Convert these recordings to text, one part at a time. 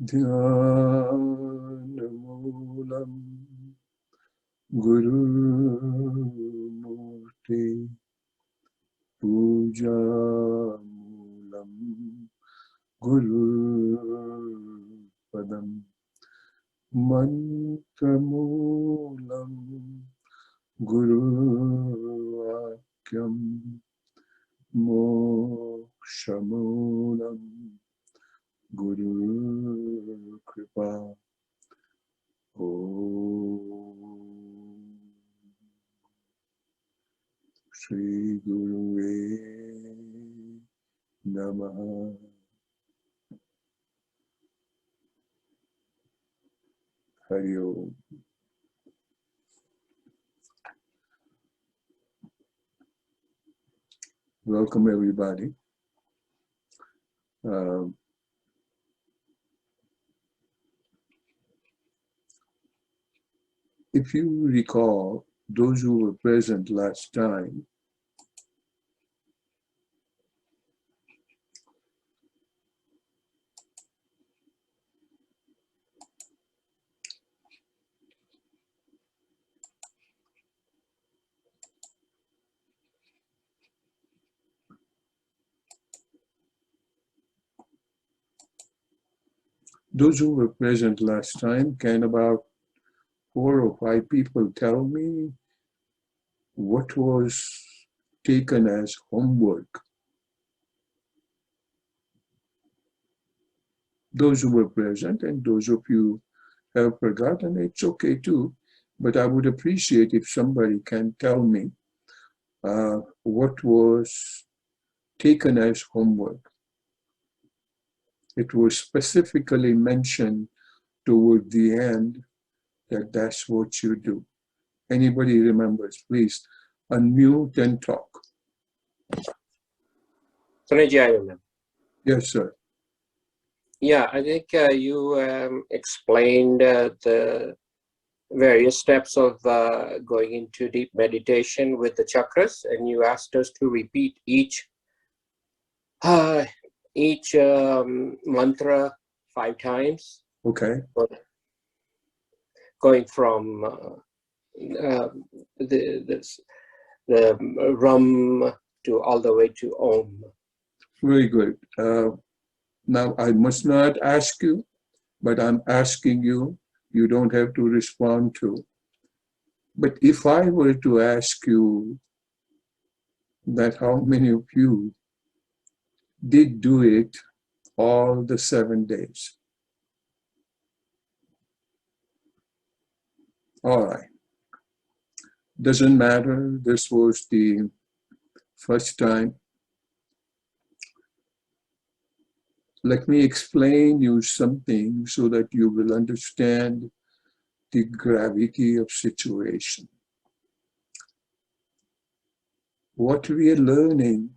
Dhyanamoolam Gurumurti Pujamoolam Gurupadam Mantramoolam Guruvakyam Mokshamoolam Guru Kripa. Om Shri Guruve Namaha. Hari Om. Welcome everybody. If you recall, those who were present last time, can about 4 or 5 people tell me what was taken as homework? Those who were present, and those of you who have forgotten, it's okay too, but I would appreciate if somebody can tell me what was taken as homework. It was specifically mentioned toward the end that that's what you do. Anybody remembers, please unmute and talk. Swamiji, I remember. Yes, sir. Yeah, I think you explained the various steps of going into deep meditation with the chakras, and you asked us to repeat each mantra 5 times. Okay. Going from the Ram to all the way to Om. Very good. Now, I must not ask you, but I'm asking you. You don't have to respond to. But if I were to ask you that how many of you did do it all the 7 days? All right. Doesn't matter. This was the first time. Let me explain you something so that you will understand the gravity of situation. What we are learning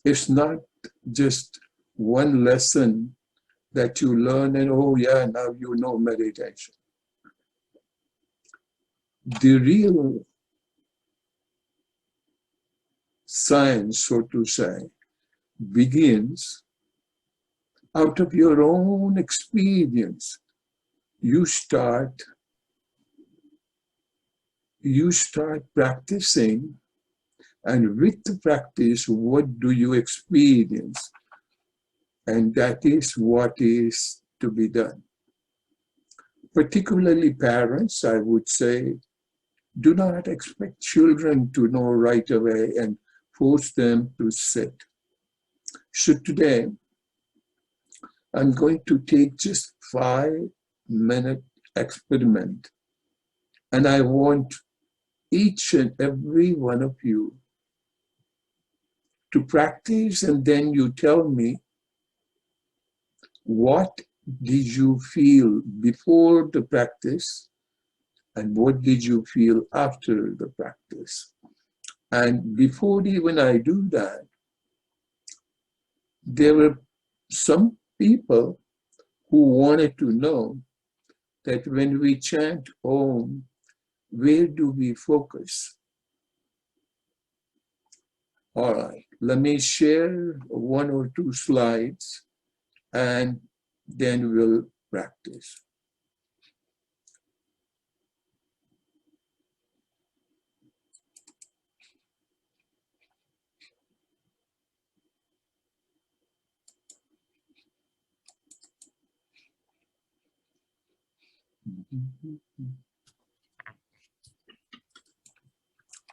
is not just one lesson that you learn and, oh yeah, now you know meditation. The real science, so to say, begins out of your own experience. You start practicing, and with the practice, what do you experience? And that is what is to be done. Particularly parents, I would say, do not expect children to know right away and force them to sit. So today, I'm going to take just 5-minute experiment, and I want each and every one of you to practice, and then you tell me what did you feel before the practice and what did you feel after the practice. And before even I do that, there were some people who wanted to know that when we chant Om, where do we focus? All right, let me share 1 or 2 slides and then we'll practice.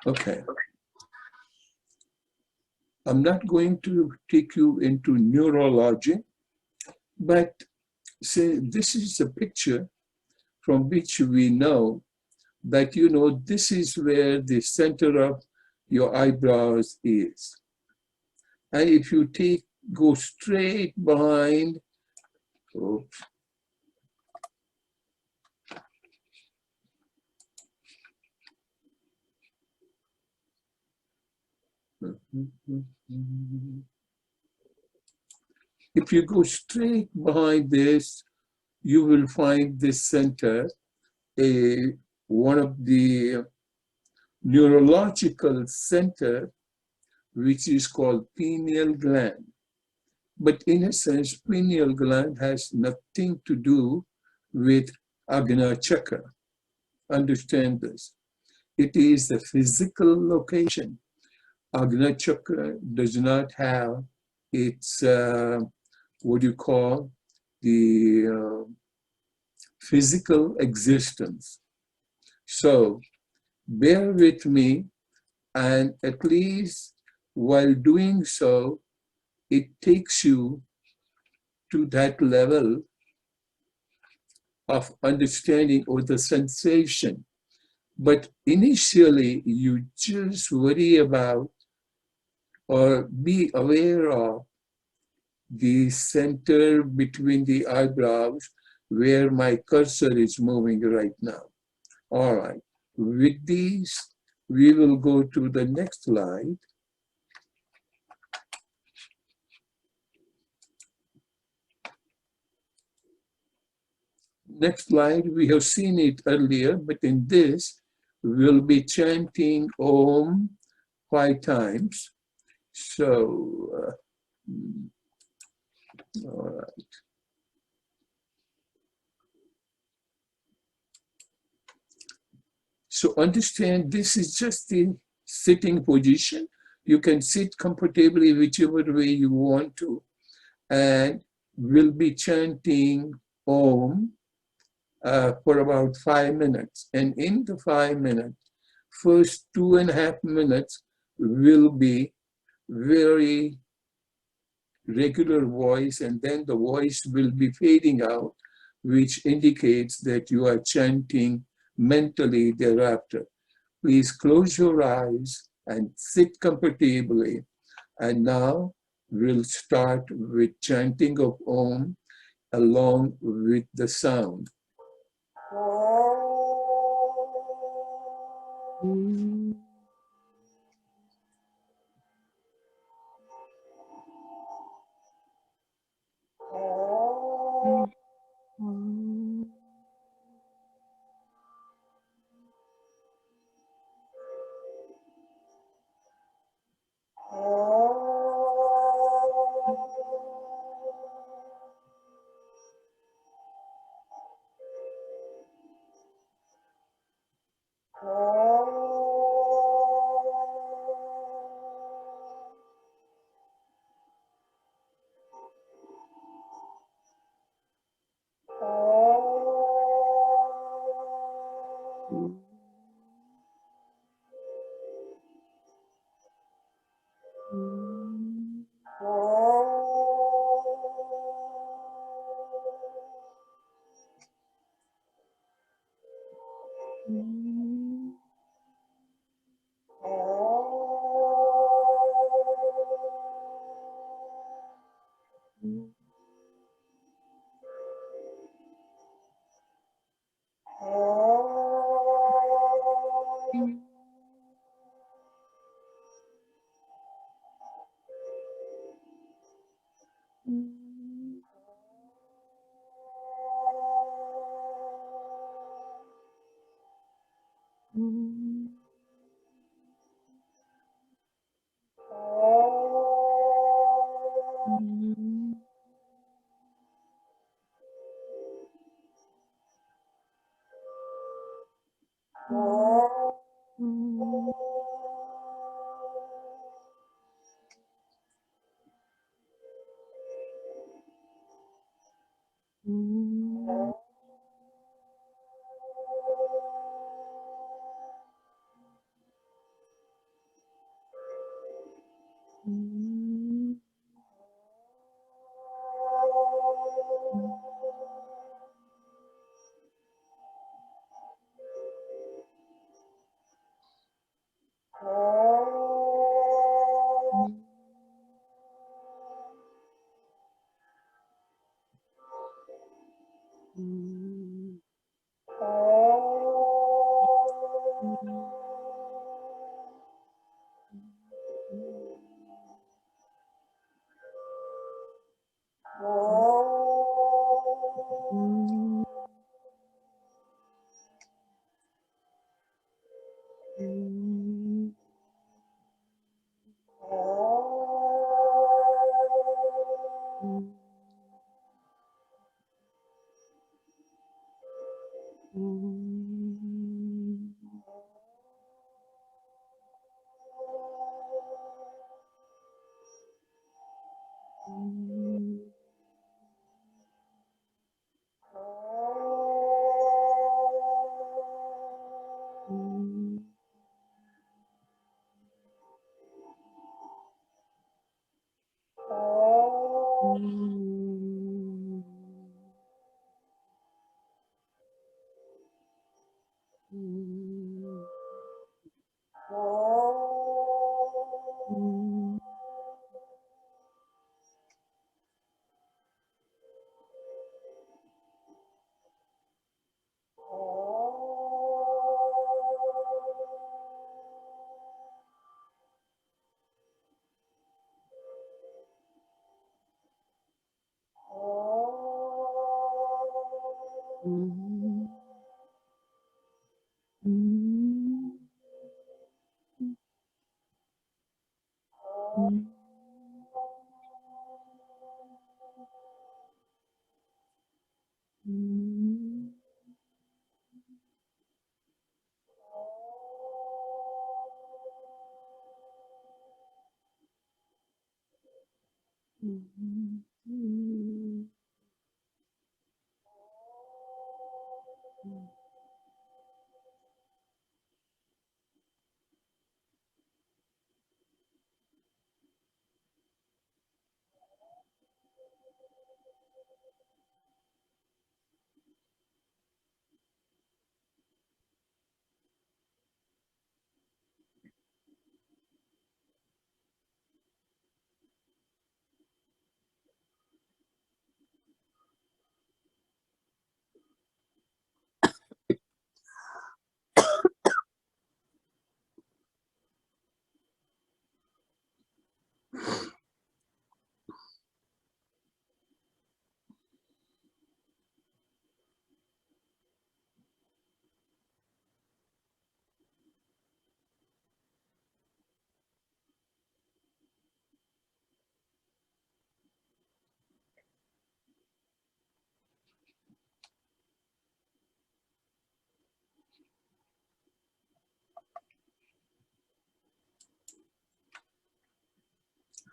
Okay. I'm not going to take you into neurology, but say this is a picture from which we know that, you know, this is where the center of your eyebrows is. And if you go straight behind, oops, if you go straight behind this, you will find this center, one of the neurological center, which is called pineal gland. But in a sense, pineal gland has nothing to do with Agna Chakra. Understand this. It is the physical location. Agna Chakra does not have its, what do you call, the physical existence. So bear with me, and at least while doing so, it takes you to that level of understanding or the sensation. But initially, you just worry about or be aware of the center between the eyebrows where my cursor is moving right now. All right. With these, we will go to the next slide. Next slide, we have seen it earlier, but in this, we'll be chanting Om 5 times. So, all right. So understand this is just the sitting position. You can sit comfortably whichever way you want to. And we'll be chanting Om for about 5 minutes. And in the 5 minutes, first 2.5 minutes will be very regular voice, and then the voice will be fading out, which indicates that you are chanting mentally thereafter. Please close your eyes and sit comfortably. And now we'll start with chanting of Om along with the sound.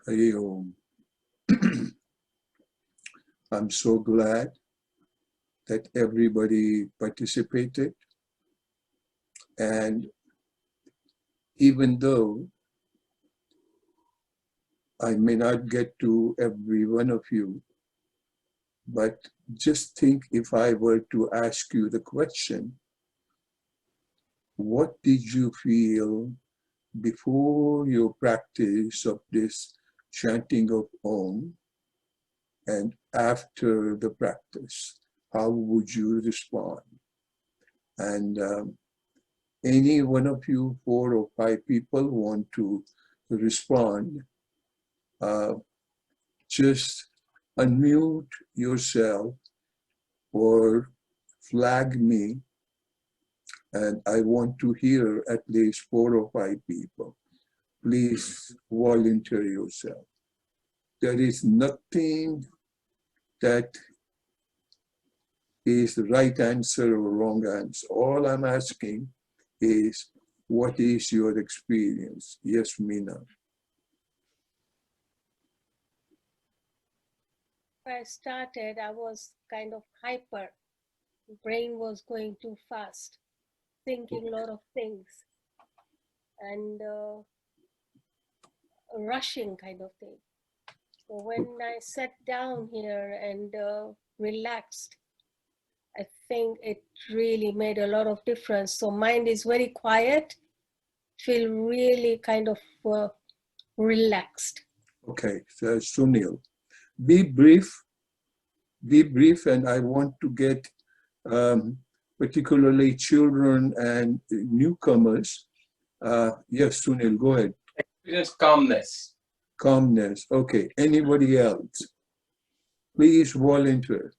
Hari Om. I'm so glad that everybody participated. And even though I may not get to every one of you, but just think if I were to ask you the question, what did you feel before your practice of this chanting of Om and after the practice? How would you respond? And any one of you, 4 or 5 people, want to respond, just unmute yourself or flag me, and I want to hear at least 4 or 5 people. Please volunteer yourself. There is nothing that is the right answer or wrong answer. All I'm asking is, what is your experience? Yes, Meena. I started, I was kind of hyper. Brain was going too fast, thinking a lot of things, and rushing kind of thing. So when I sat down here and relaxed, I think it really made a lot of difference. So mind is very quiet, feel really kind of relaxed. Okay, so Sunil, be brief, and I want to get particularly children and newcomers. Yes, Sunil, go ahead. Just calmness. Calmness. Okay, anybody else? Please volunteer.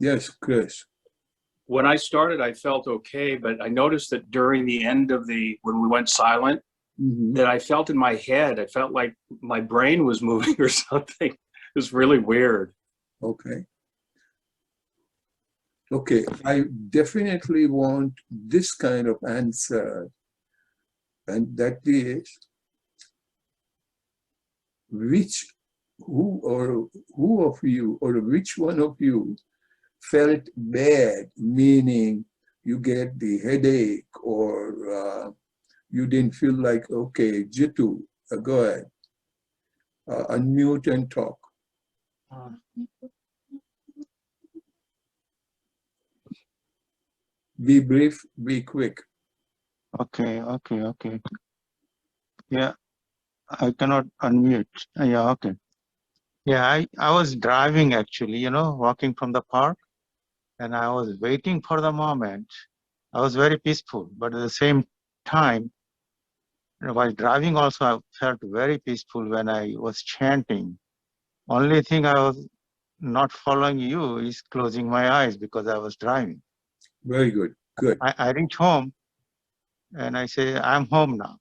Yes, Chris. When I started, I felt okay, but I noticed that during the end of when we went silent, that I felt in my head, I felt like my brain was moving or something. It was really weird. Okay. Okay, I definitely want this kind of answer, and that is who of you or which one of you felt bad, meaning you get the headache or you didn't feel like, okay, Jitu, go ahead, unmute and talk. Be brief, be quick. Okay. Yeah, I cannot unmute. Yeah, okay. Yeah, I was driving actually, walking from the park, and I was waiting for the moment. I was very peaceful, but at the same time, while driving also, I felt very peaceful when I was chanting. Only thing I was not following you is closing my eyes because I was driving. Very good, good. I reach home and I say, I'm home now.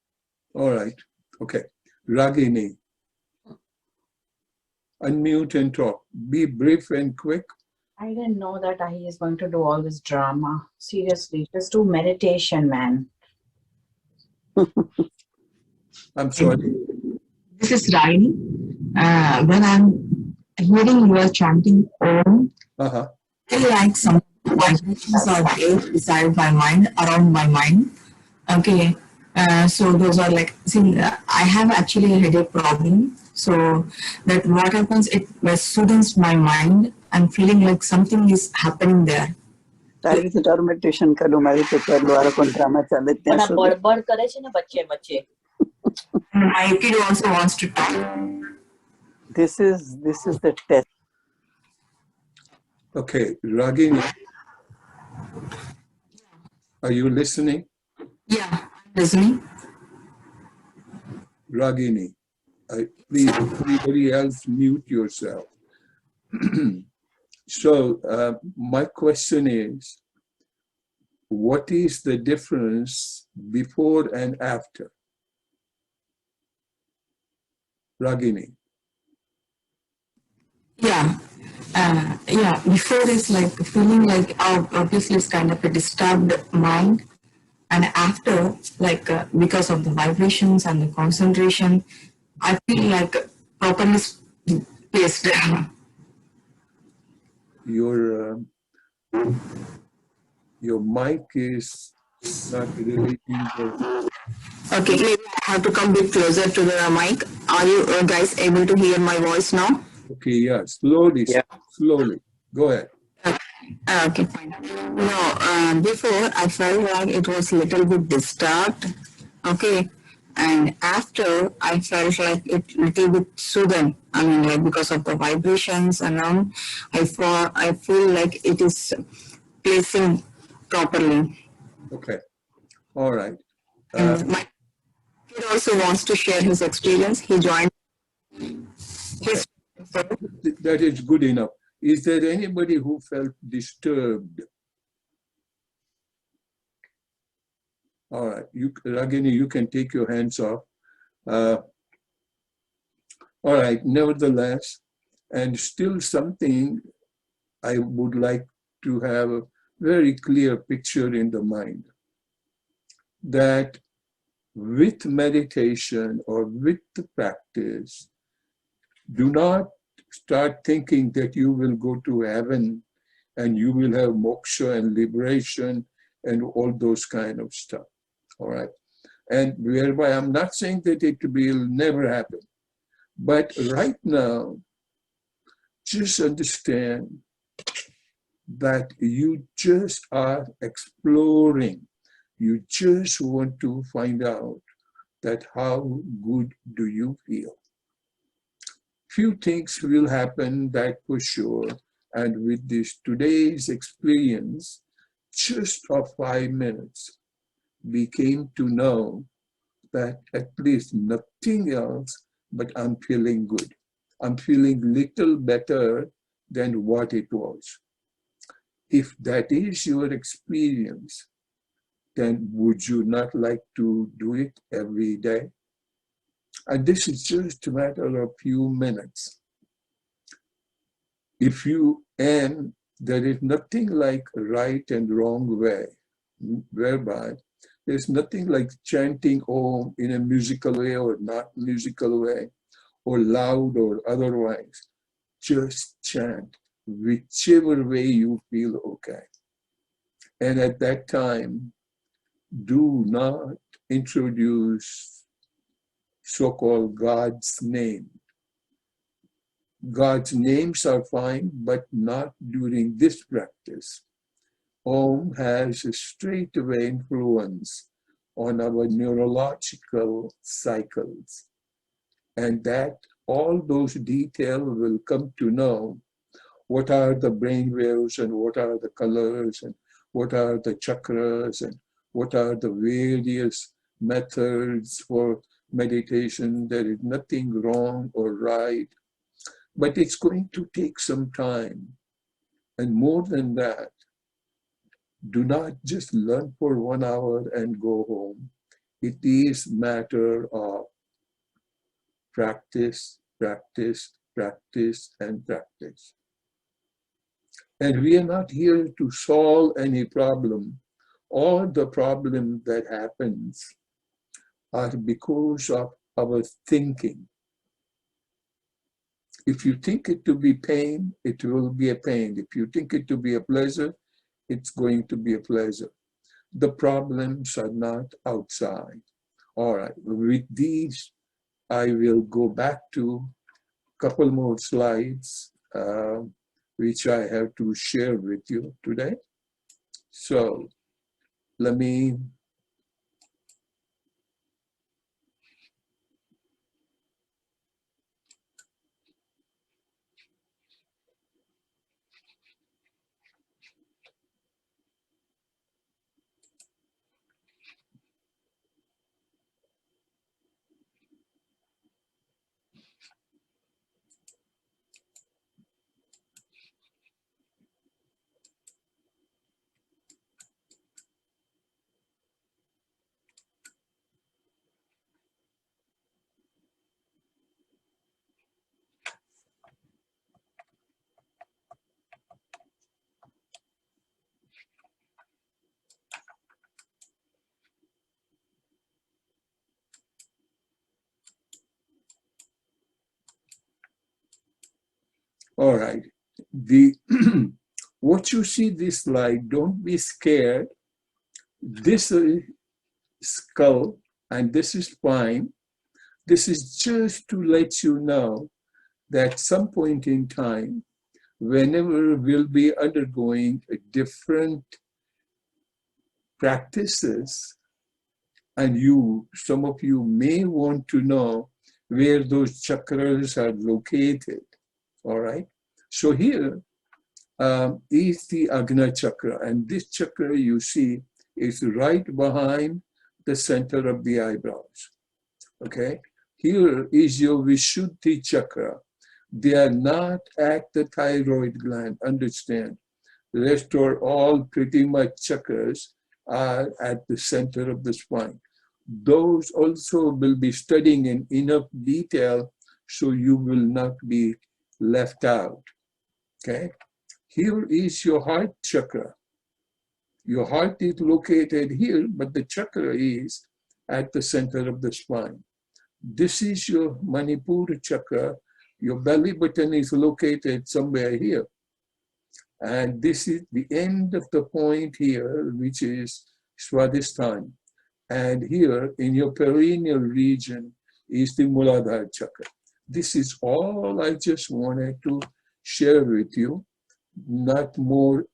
All right, okay. Ragini, unmute and talk. Be brief and quick. I didn't know that I is going to do all this drama. Seriously, just do meditation, man. I'm sorry. This is Riley. When I'm hearing you are chanting Om, Uh-huh. I feel like some vibrations are there beside my mind, around my mind. Okay. So those are like, see, I have actually a headache problem. So that what happens, it soothes my mind. I'm feeling like something is happening there. તારી રીતે તારું meditation કરું મારી રીતે કરું આ લોકો drama ચાલે ત્યાં સુધી બડબડ કરે છે ને વચ્ચે વચ્ચે. My kid also wants to talk. this is the test. Okay, Ragini, are you listening? Yeah, I'm listening. Ragini, please, everybody else mute yourself. So my question is, what is the difference before and after? Ragini. Yeah, before is like feeling like obviously it's kind of a disturbed mind, and after like because of the vibrations and the concentration, I feel like properly placed. Your mic is not really in the... Okay, maybe I have to come a bit closer to the mic. Are you guys able to hear my voice now? Okay, yeah, slowly, Yeah. slowly. Go ahead. Okay, fine. No, before I felt like it was a little bit disturbed. Okay. And after I felt like it little bit soothed. I mean, like because of the vibrations and all, I feel like it is placing properly. Okay, all right. My kid also wants to share his experience. He joined his. That is good enough. Is there anybody who felt disturbed? All right, Ragini, you can take your hands off. All right, nevertheless, and still something I would like to have a very clear picture in the mind, that with meditation or with the practice, do not start thinking that you will go to heaven and you will have moksha and liberation and all those kind of stuff. All right. And whereby I'm not saying that it will never happen. But right now, just understand that you just are exploring. You just want to find out that how good do you feel. Few things will happen, that for sure. And with this today's experience, just of 5 minutes, we came to know that at least nothing else, but I'm feeling good. I'm feeling little better than what it was. If that is your experience, then would you not like to do it every day? And this is just a matter of few minutes. If you, and There is nothing like right and wrong way, whereby there's nothing like chanting Om in a musical way or not musical way, or loud or otherwise. Just chant whichever way you feel okay. And at that time, do not introduce so-called God's name. God's names are fine, but not during this practice. Om has a straightaway influence on our neurological cycles, and that all those details will come to know what are the brain waves and what are the colors and what are the chakras and what are the various methods for meditation. There is nothing wrong or right, but it's going to take some time. And more than that, do not just learn for 1 hour and go home. It is matter of practice, practice, practice, and practice. And we are not here to solve any problem. All the problem that happens are because of our thinking. If you think it to be pain, it will be a pain. If you think it to be a pleasure, it's going to be a pleasure. The problems are not outside. All right, with these, I will go back to a couple more slides, which I have to share with you today. So let me all right. What you see this slide, don't be scared. This is skull and this is spine. This is just to let you know that some point in time, whenever we'll be undergoing a different practices, and some of you may want to know where those chakras are located. All right. So here is the Agna chakra, and this chakra you see is right behind the center of the eyebrows. Okay. Here is your Vishuddhi chakra. They are not at the thyroid gland. Understand. The rest are all pretty much chakras are at the center of the spine. Those also will be studying in enough detail so you will not be left out. Okay. Here is your heart chakra. Your heart is located here, but the chakra is at the center of the spine. This is your Manipura chakra. Your belly button is located somewhere here. And this is the end of the point here, which is Swadhisthana. And here in your perineal region is the Muladhara chakra. This is all I just wanted to share with you, not more.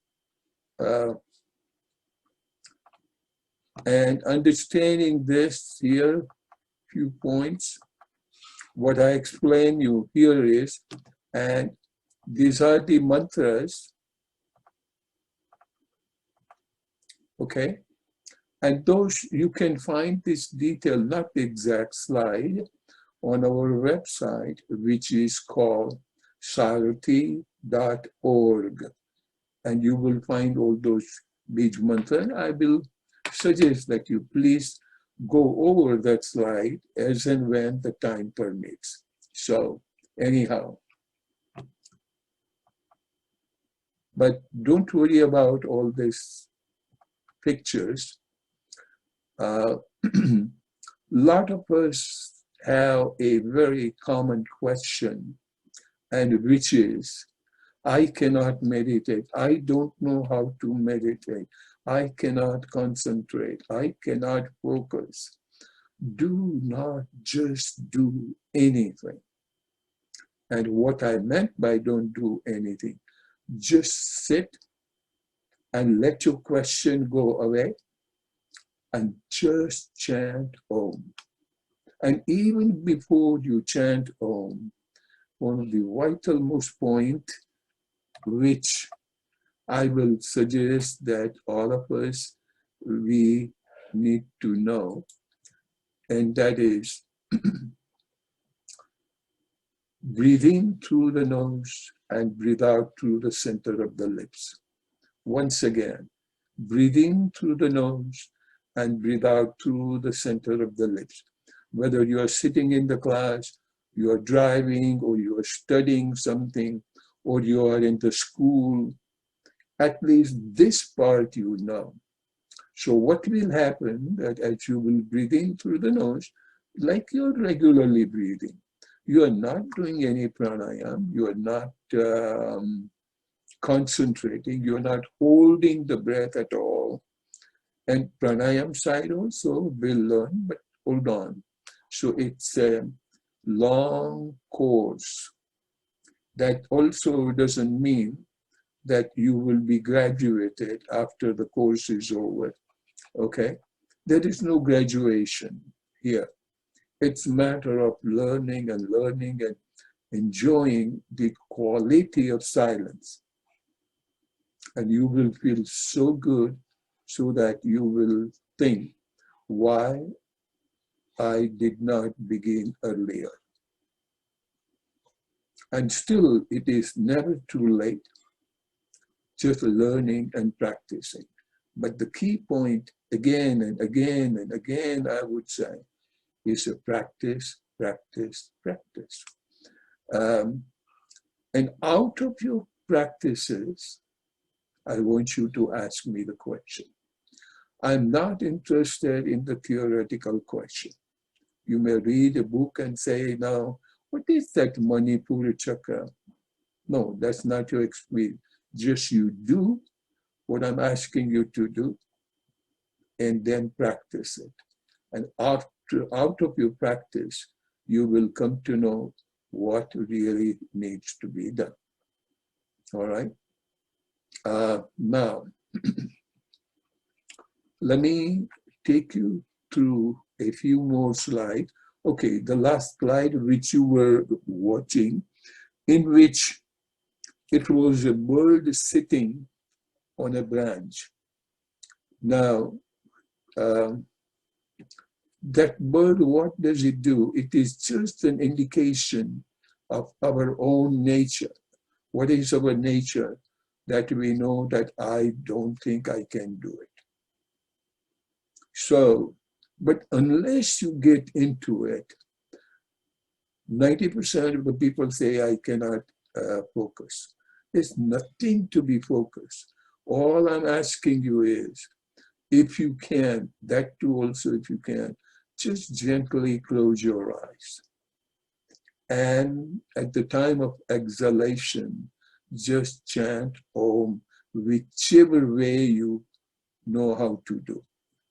And understanding this here, few points. What I explain you here is, and these are the mantras, okay? And those, you can find this detail, not the exact slide, on our website, which is called sarati.org. And you will find all those bij mantras. I will suggest that you please go over that slide as and when the time permits. So anyhow, But don't worry about all these pictures. Lot of us have a very common question, and which is, I cannot meditate. I don't know how to meditate. I cannot concentrate. I cannot focus. Do not just do anything. And what I meant by don't do anything, just sit and let your question go away and just chant Om. And even before you chant Om, one of the vitalmost point which I will suggest that all of us, we need to know, and that is breathe in through the nose and breathe out through the center of the lips. Once again, breathe in through the nose and breathe out through the center of the lips. Whether you are sitting in the class, you are driving, or you are studying something, or you are in the school, at least this part you know. So what will happen that as you will breathe in through the nose, like you're regularly breathing, you are not doing any pranayam, you are not concentrating, you're not holding the breath at all. And pranayam side also will learn, but hold on. So it's a long course. That also doesn't mean that you will be graduated after the course is over, okay? There is no graduation here. It's a matter of learning and enjoying the quality of silence. And you will feel so good so that you will think, why I did not begin earlier. And still, it is never too late, just learning and practicing. But the key point, again and again and again, I would say, is a practice, practice, practice. And out of your practices, I want you to ask me the question. I'm not interested in the theoretical question. You may read a book and say, now, what is that Manipura chakra? No, that's not your experience. Just you do what I'm asking you to do and then practice it. And out of your practice, you will come to know what really needs to be done. All right? Now, let me take you through a few more slides. Okay, the last slide which you were watching, in which it was a bird sitting on a branch. Now, that bird, what does it do? It is just an indication of our own nature. What is our nature? That we know that I don't think I can do it. So, but unless you get into it, 90% of the people say, I cannot focus. There's nothing to be focused. All I'm asking you is, if you can, that too also if you can, just gently close your eyes. And at the time of exhalation, just chant Om, whichever way you know how to do.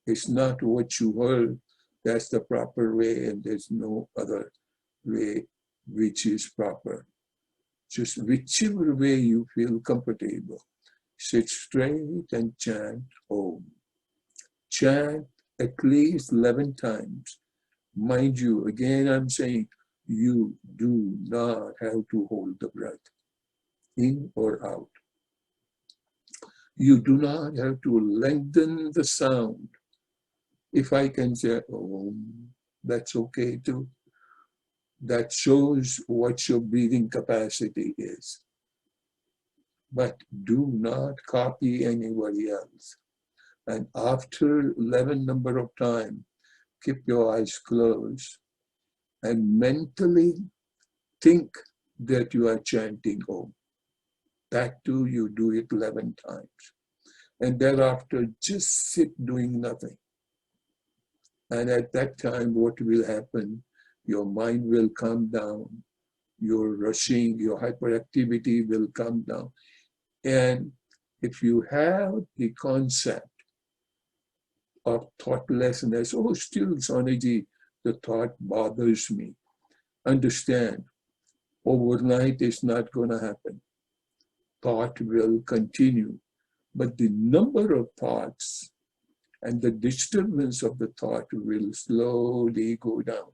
It's not what you heard, that's the proper way, and there's no other way which is proper. Just whichever way you feel comfortable. Sit straight and chant Om. Chant at least 11 times. Mind you, again I'm saying, you do not have to hold the breath in or out. You do not have to lengthen the sound. If I can say Om, that's okay too. That shows what your breathing capacity is. But do not copy anybody else. And after 11 number of times, keep your eyes closed and mentally think that you are chanting Om. That too, you do it 11 times. And thereafter, just sit doing nothing. And at that time, what will happen? Your mind will calm down. Your rushing, your hyperactivity will calm down. And if you have the concept of thoughtlessness, oh, still, Swamiji, the thought bothers me. Understand, overnight it's not going to happen. Thought will continue. But the number of thoughts and the disturbance of the thought will slowly go down.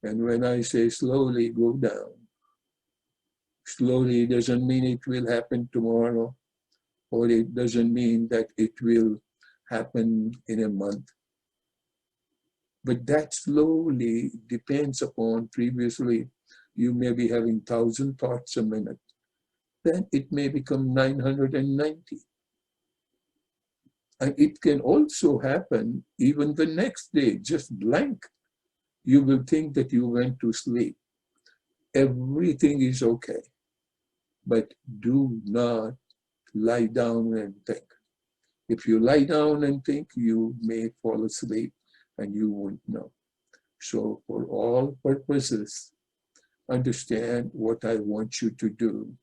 And when I say slowly go down, slowly doesn't mean it will happen tomorrow, or it doesn't mean that it will happen in a month. But that slowly depends upon previously, you may be having 1,000 thoughts a minute. Then it may become 990. And it can also happen even the next day, just blank. You will think that you went to sleep. Everything is okay. But do not lie down and think. If you lie down and think, you may fall asleep and you won't know. So for all purposes, understand what I want you to do.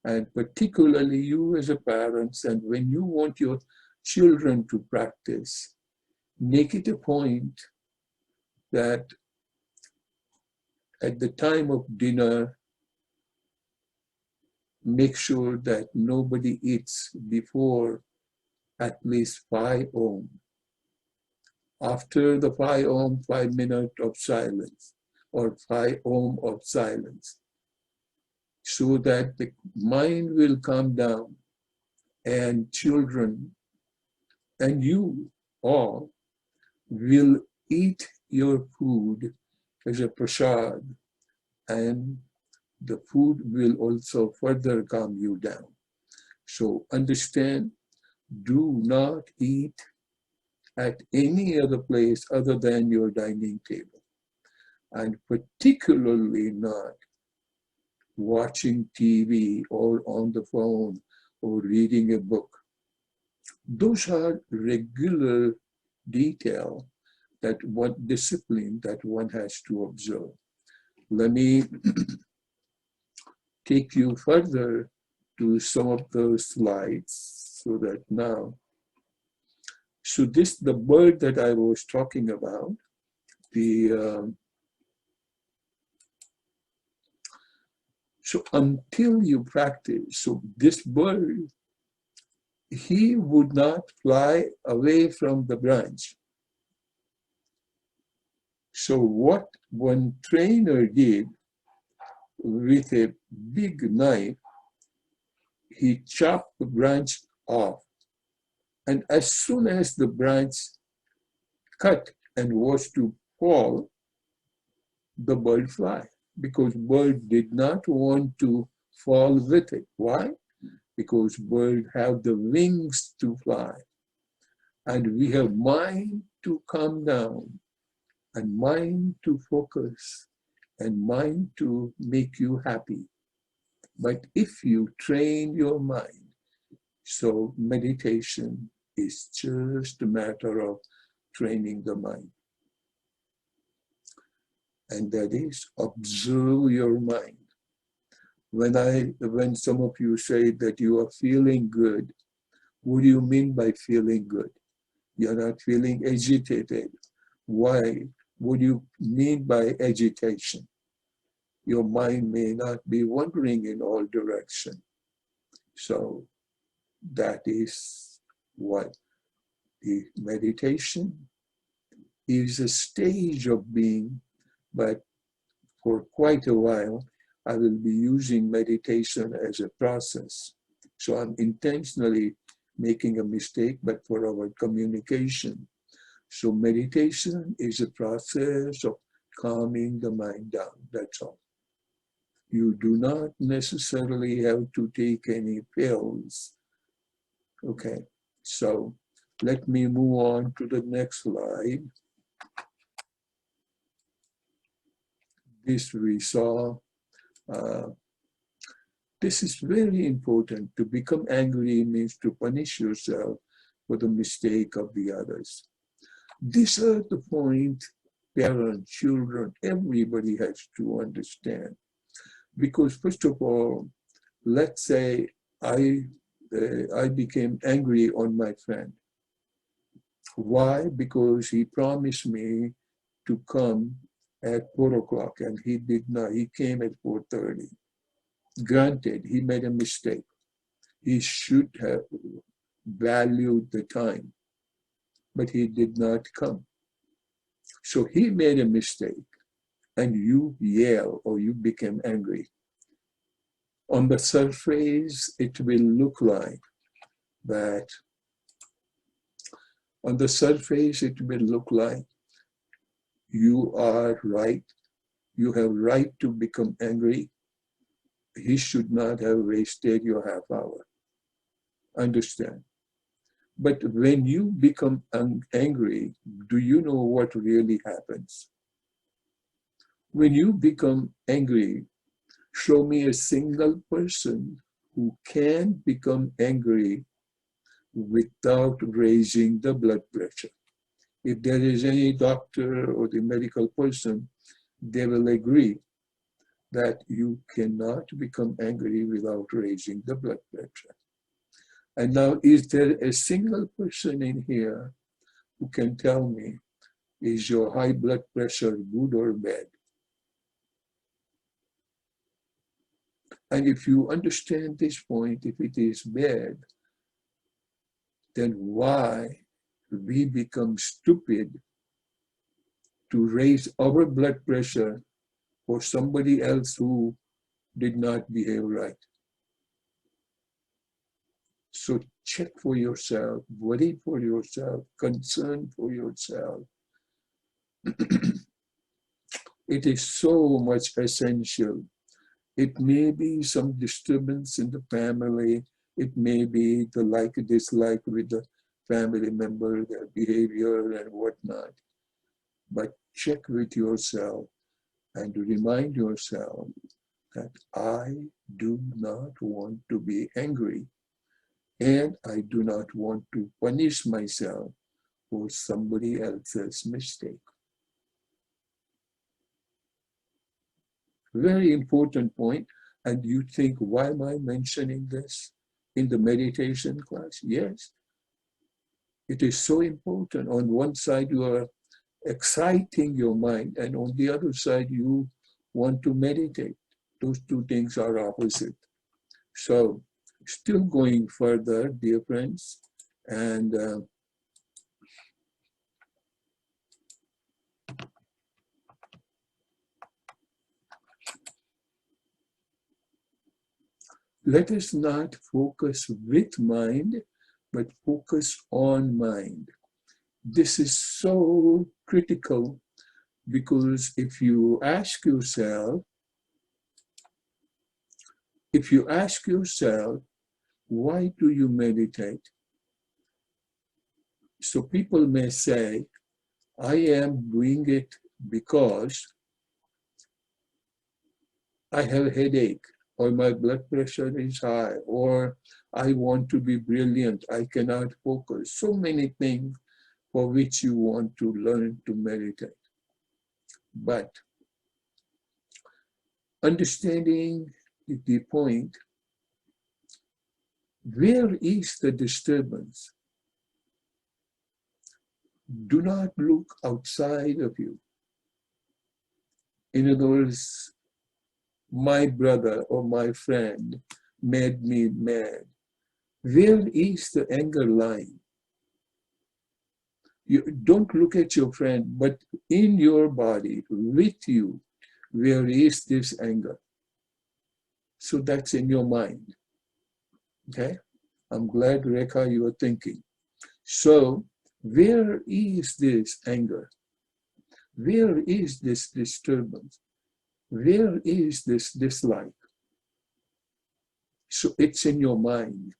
And particularly you as a parent, and when you want your children to practice, make it a point that at the time of dinner, make sure that nobody eats before at least 5 Om. After the 5 Om, 5 minutes of silence, or 5 Om of silence, so that the mind will calm down and children and you all will eat your food as a prasad, and the food will also further calm you down. So understand, do not eat at any other place other than your dining table, and particularly not watching TV or on the phone or reading a book. Those are regular detail that one discipline that one has to observe. Let me take you further to some of those slides so that now, so this, the bird that I was talking about, so until you practice, so this bird, he would not fly away from the branch. So what one trainer did with a big knife, he chopped the branch off. And as soon as the branch cut and was to fall, the bird fly, because bird did not want to fall with it. Why? Because bird have the wings to fly. And we have mind to calm down, and mind to focus, and mind to make you happy. But if you train your mind, so meditation is just a matter of training the mind. And that is, observe your mind. When some of you say that you are feeling good, what do you mean by feeling good? You're not feeling agitated. Why? What do you mean by agitation? Your mind may not be wandering in all directions. So that is what the meditation is, a stage of being, but for quite a while, I will be using meditation as a process. So I'm intentionally making a mistake, but for our communication. So meditation is a process of calming the mind down, that's all. You do not necessarily have to take any pills. Okay, so let me move on to the next slide. This we saw This is very important. To become angry means to punish yourself for the mistake of the others. These are the point parents, children, everybody has to understand. Because first of all, let's say I became angry on my friend. Why? Because he promised me to come at 4 o'clock and he did not. He came at 4:30. Granted, he made a mistake. He should have valued the time, but he did not come. So he made a mistake and you yell or you became angry. On the surface, it will look like that. On the surface, it will look like you are right. You have right to become angry. He should not have wasted your half hour. Understand? But when you become angry, do you know what really happens? When you become angry, show me a single person who can become angry without raising the blood pressure. If there is any doctor or the medical person, they will agree that you cannot become angry without raising the blood pressure. And now, is there a single person in here who can tell me, is your high blood pressure good or bad? And if you understand this point, if it is bad, then why we become stupid to raise our blood pressure for somebody else who did not behave right? So check for yourself, worry for yourself, concern for yourself. It is so much essential. It may be some disturbance in the family. It may be the like dislike with the family member, their behavior and whatnot. But check with yourself and remind yourself that I do not want to be angry and I do not want to punish myself for somebody else's mistake. Very important point. And you think, why am I mentioning this in the meditation class? Yes, it is so important. On one side, you are exciting your mind, and on the other side, you want to meditate. Those two things are opposite. So, still going further, dear friends, and let us not focus with mind, but focus on mind. This is so critical because if you ask yourself, why do you meditate? So people may say, I am doing it because I have a headache, or my blood pressure is high, or I want to be brilliant, I cannot focus. So many things for which you want to learn to meditate. But understanding the point, where is the disturbance? Do not look outside of you. In other words, my brother or my friend made me mad. Where is the anger line? You don't look at your friend, but in your body, with you, where is this anger? So that's in your mind. Okay? I'm glad, Rekha, you are thinking. So, where is this anger? Where is this disturbance? Where is this dislike? So it's in your mind.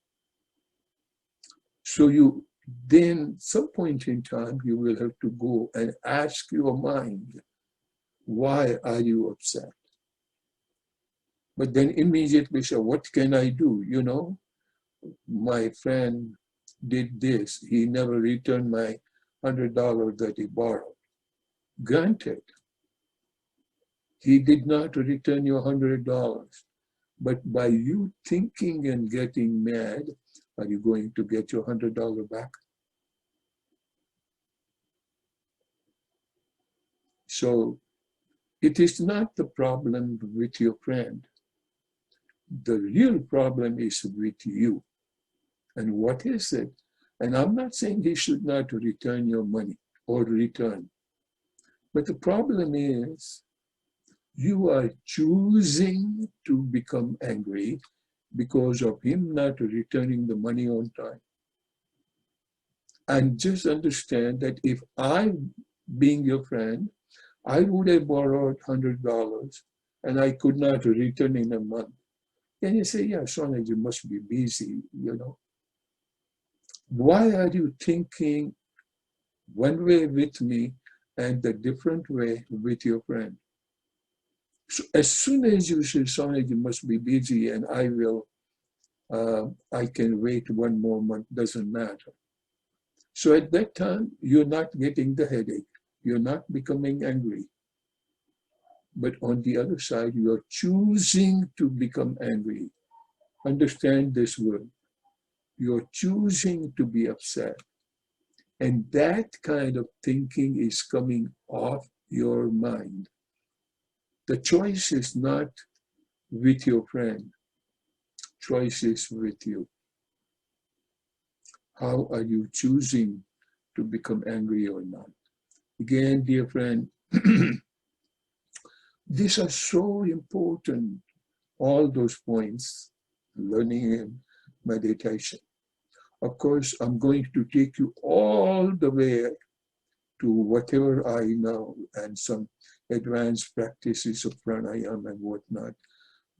So you then, some point in time, you will have to go and ask your mind, why are you upset? But then immediately say, what can I do? You know, my friend did this. He never returned my $100 that he borrowed. Granted, he did not return your $100. But by you thinking and getting mad, are you going to get your $100 back? So it is not the problem with your friend. The real problem is with you. And what is it? And I'm not saying he should not return your money or return. But the problem is you are choosing to become angry because of him not returning the money on time. And just understand that if I, being your friend, I would have borrowed $100 and I could not return in a month. And you say, yeah, Sonia, you must be busy, you know. Why are you thinking one way with me and a different way with your friend? So as soon as you say, Sonia, you must be busy and I can wait one more month, doesn't matter. So at that time, you're not getting the headache. You're not becoming angry. But on the other side, you're choosing to become angry. Understand this word. You're choosing to be upset. And that kind of thinking is coming off your mind. The choice is not with your friend. Choice is with you. How are you choosing to become angry or not? Again, dear friend, these are so important, all those points, learning and meditation. Of course, I'm going to take you all the way to whatever I know and some advanced practices of pranayama and whatnot,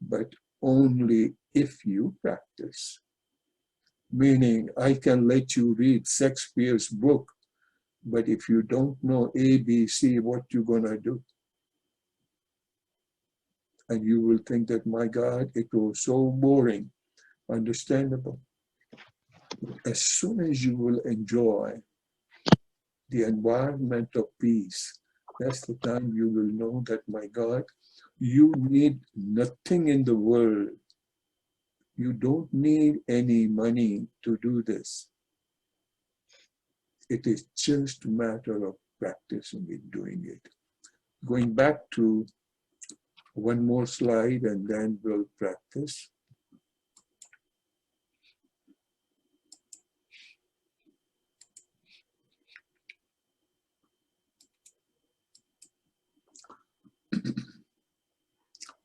but only if you practice. Meaning, I can let you read Shakespeare's book, but if you don't know A, B, C, what you gonna do? And you will think that, my God, it was so boring. Understandable. As soon as you will enjoy the environment of peace, that's the time you will know that, my God, you need nothing in the world. You don't need any money to do this. It is just a matter of practicing it, doing it. Going back to one more slide and then we'll practice.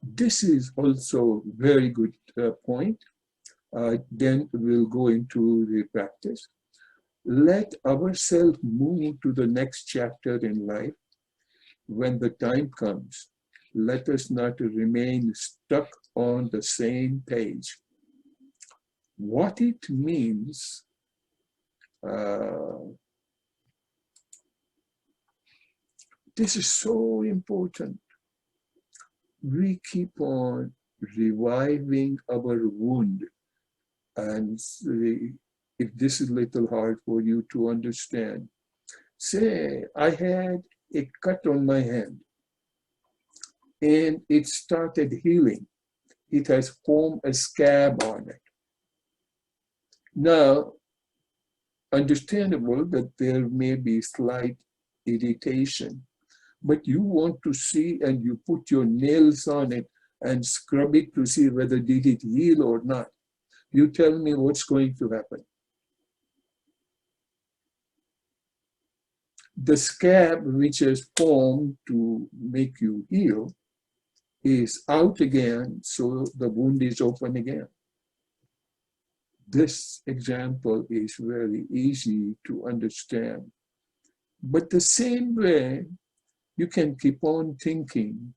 This is also very good point. Then we'll go into the practice. Let ourselves move to the next chapter in life. When the time comes, let us not remain stuck on the same page. What it means, this is so important. We keep on reviving our wound. And if this is a little hard for you to understand, say I had a cut on my hand and it started healing. It has formed a scab on it. Now, understandable that there may be slight irritation, but you want to see and you put your nails on it and scrub it to see whether did it heal or not. You tell me what's going to happen. The scab which has formed to make you heal is out again, so the wound is open again. This example is very easy to understand. But the same way, you can keep on thinking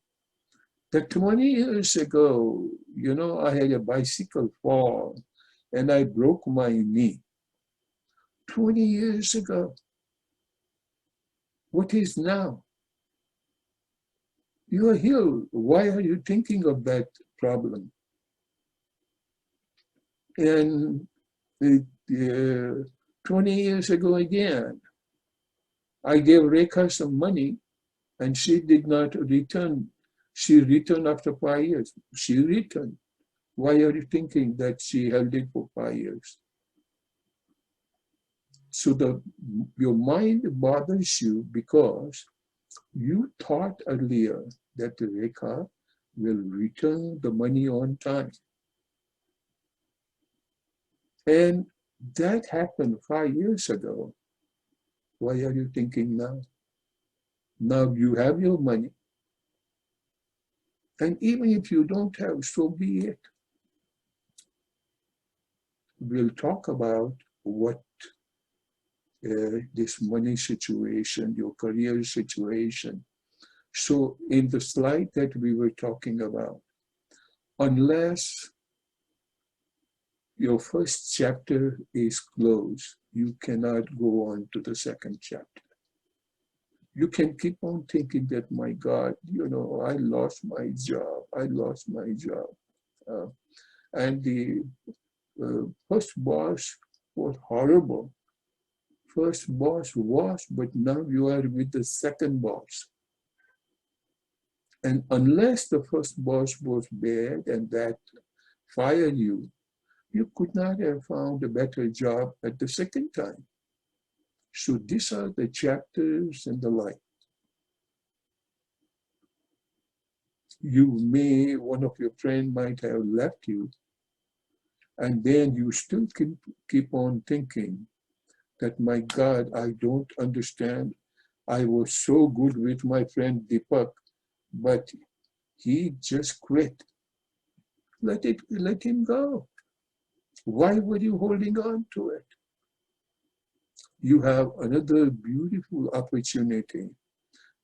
that 20 years ago, you know, I had a bicycle fall and I broke my knee. 20 years ago. What is now? You are healed. Why are you thinking of that problem. And 20 years ago again, I gave Rekha some money and she did not return. She returned after 5 years. She returned. Why are you thinking that she held it for 5 years? So your mind bothers you because you thought earlier that Rekha will return the money on time. And that happened 5 years ago. Why are you thinking now? Now you have your money. And even if you don't have, so be it. We'll talk about what this money situation, your career situation. So in the slide that we were talking about, unless your first chapter is closed, you cannot go on to the second chapter. You can keep on thinking that, my God, I lost my job. I lost my job. And the first boss was horrible. First boss was, but now you are with the second boss. And unless the first boss was bad and that fired you, you could not have found a better job at the second time. So these are the chapters in the life. One of your friends might have left you, and then you still keep on thinking that, my God, I don't understand. I was so good with my friend Deepak, but he just quit. Let him go. Why were you holding on to it? You have another beautiful opportunity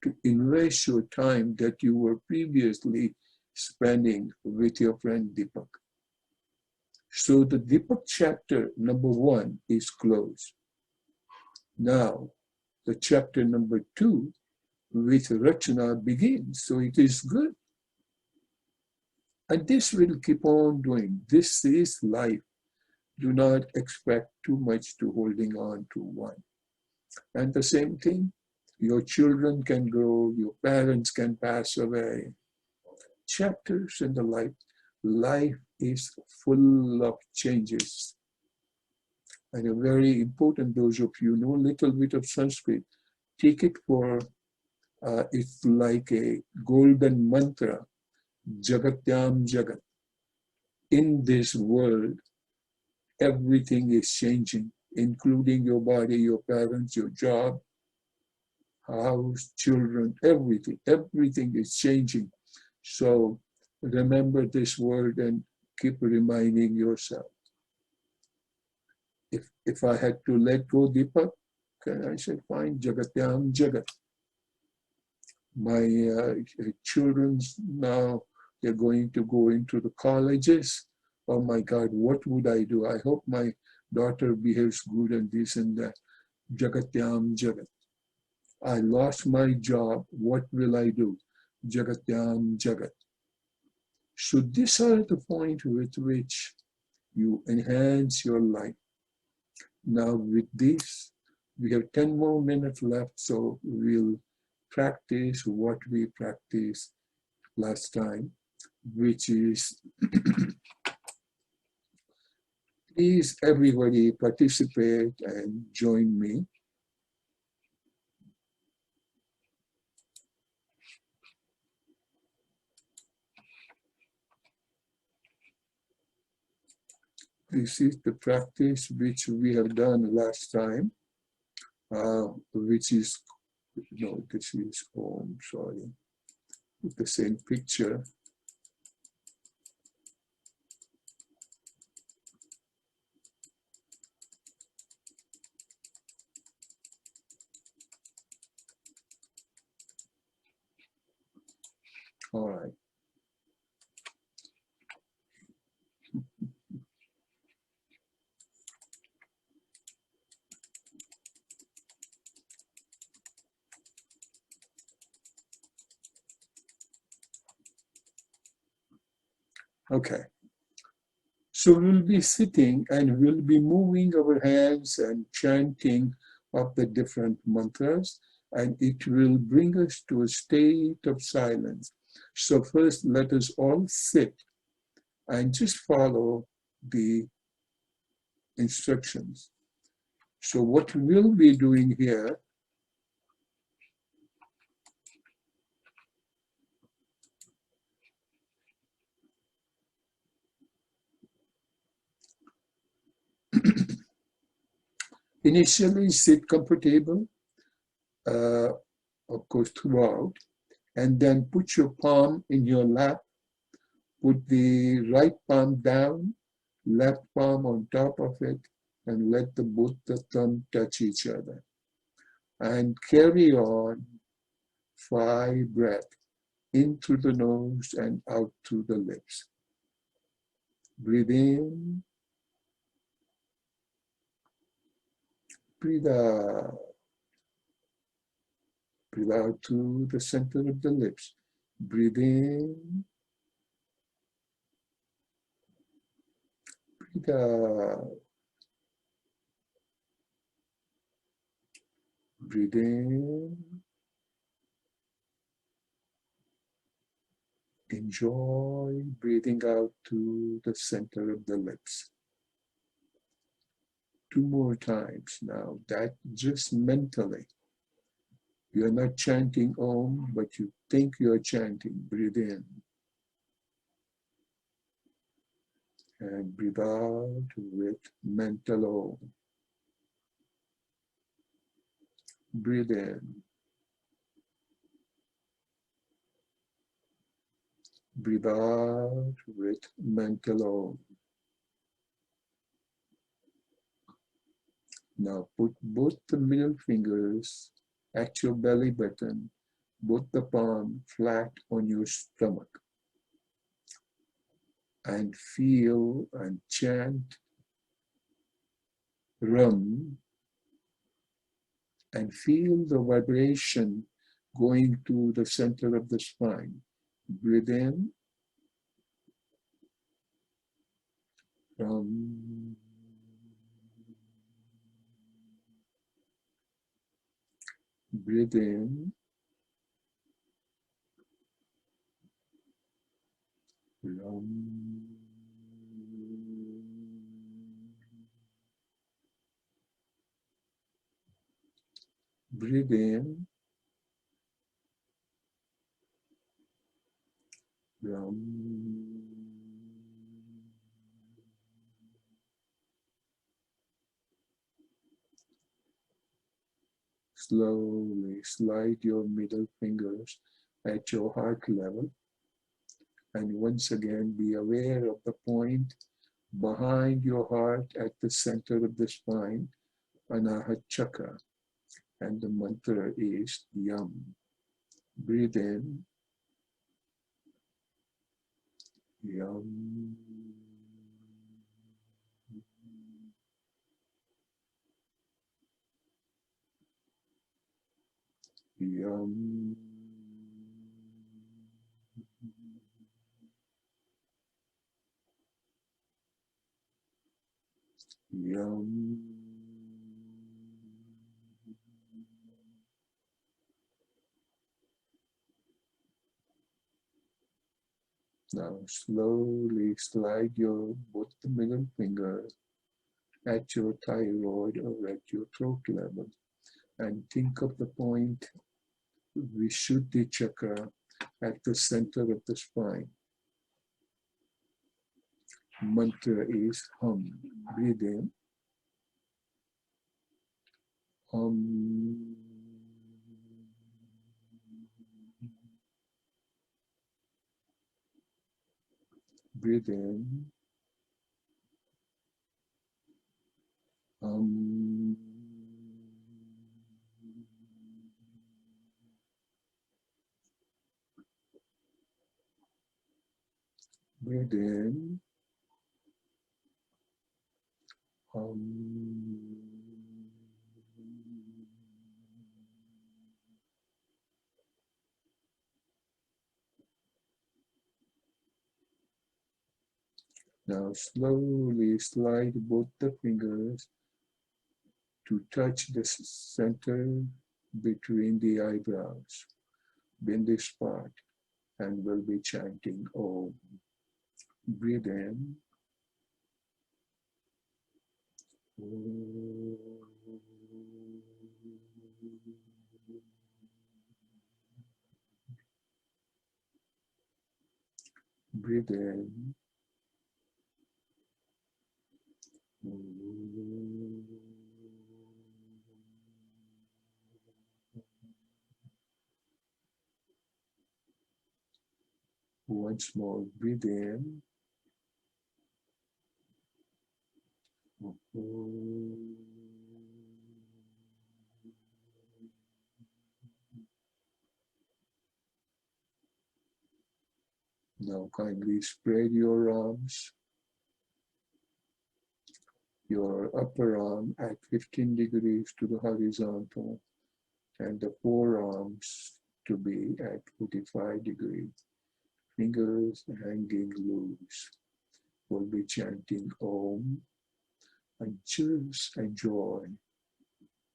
to invest your time that you were previously spending with your friend Deepak. So the Deepak chapter number 1 is closed. Now, the chapter number 2 with Rachana begins. So it is good. And this will keep on doing. This is life. Do not expect too much to holding on to one. And the same thing, your children can grow, your parents can pass away. Chapters in the life. Life is full of changes. And a very important, those of you know a little bit of Sanskrit, take it for, it's like a golden mantra, Jagatyam Jagat. In this world, everything is changing, including your body, your parents, your job, house, children, everything. Everything is changing. So remember this word and keep reminding yourself. If I had to let go Deepak, I said, fine, Jagatyam Jagat. My children's now, they're going to go into the colleges. Oh my God, what would I do? I hope my daughter behaves good and this and that. Jagatyam Jagat. I lost my job. What will I do? Jagatyam Jagat. So these are the points with which you enhance your life. Now with this, we have 10 more minutes left, so we'll practice what we practiced last time, which is, please everybody participate and join me. This is the practice which we have done last time, which is, no, this is home, sorry, with the same picture. All right. Okay. So we'll be sitting and we'll be moving our hands and chanting of the different mantras, and it will bring us to a state of silence. So first, let us all sit and just follow the instructions. So what we'll be doing here, initially sit comfortable, of course throughout, and then put your palm in your lap, put the right palm down, left palm on top of it, and let both the thumb touch each other. And carry on 5 breaths in through the nose and out through the lips. Breathe in, breathe out. Breathe out through the center of the lips. Breathe in, breathe out. Breathe in. Enjoy breathing out to the center of the lips. 2 more times now, that just mentally. You're not chanting Om, but you think you're chanting. Breathe in. And breathe out with mental Om. Breathe in. Breathe out with mental Om. Now put both the middle fingers at your belly button, both the palm flat on your stomach. And feel and chant Ram, and feel the vibration going to the center of the spine. Breathe in, Ram. Breathe in, Ram. Breathe in, Ram. Slowly slide your middle fingers at your heart level, and once again be aware of the point behind your heart at the center of the spine, Anahat Chakra, and the mantra is Yam. Breathe in, Yam. Yam. Yam. Now slowly slide your both the middle finger at your thyroid or at your throat level, and think of the point Vishuddhi Chakra at the center of the spine. Mantra is Hum. Breathe in. Hum. Breathe in. Hum. Breathe in. Hum. Now slowly slide both the fingers to touch the center between the eyebrows. Bend this spot and we'll be chanting Om. Breathe in. Breathe in. Once more, breathe in. Now kindly spread your arms, your upper arm at 15 degrees to the horizontal and the forearms to be at 45 degrees. Fingers hanging loose. We'll be chanting Om and just enjoy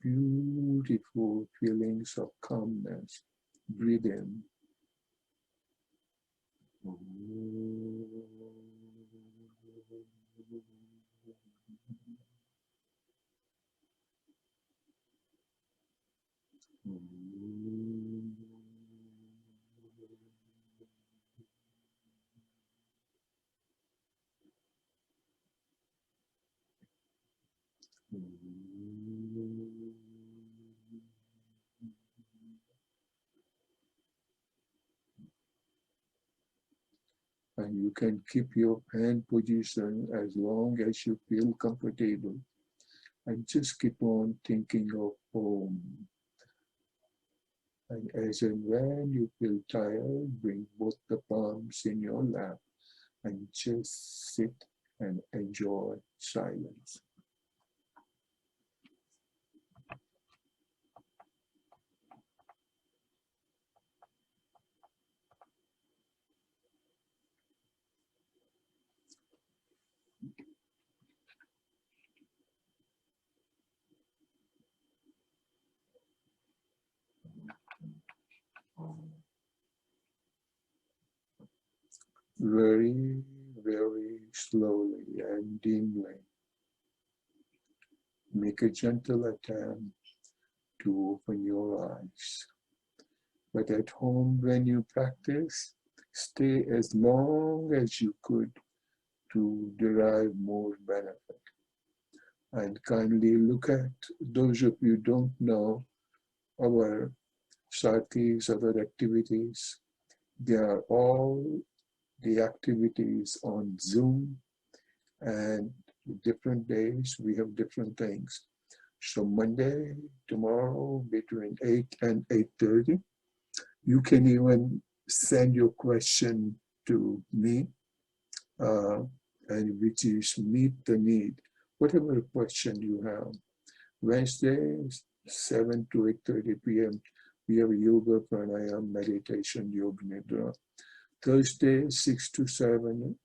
beautiful feelings of calmness. Breathe in. And you can keep your hand position as long as you feel comfortable. And just keep on thinking of Om. And as and when you feel tired, bring both the palms in your lap and just sit and enjoy silence. Very, very slowly and dimly, make a gentle attempt to open your eyes. But at home, when you practice, stay as long as you could to derive more benefit. And kindly look at those of you who don't know our satis, other activities. They are all the activities on Zoom, and different days we have different things. So Monday, tomorrow between 8 and 8:30, you can even send your question to me, and which is meet the need, whatever question you have. Wednesdays, 7 to 8:30 p.m. we have yoga, pranayama, meditation, yoga nidra. Thursday, 6 to 7,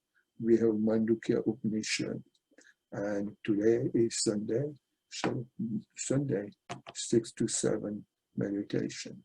we have Mandukya Upanishad. And today is Sunday, so Sunday, 6 to 7 meditation.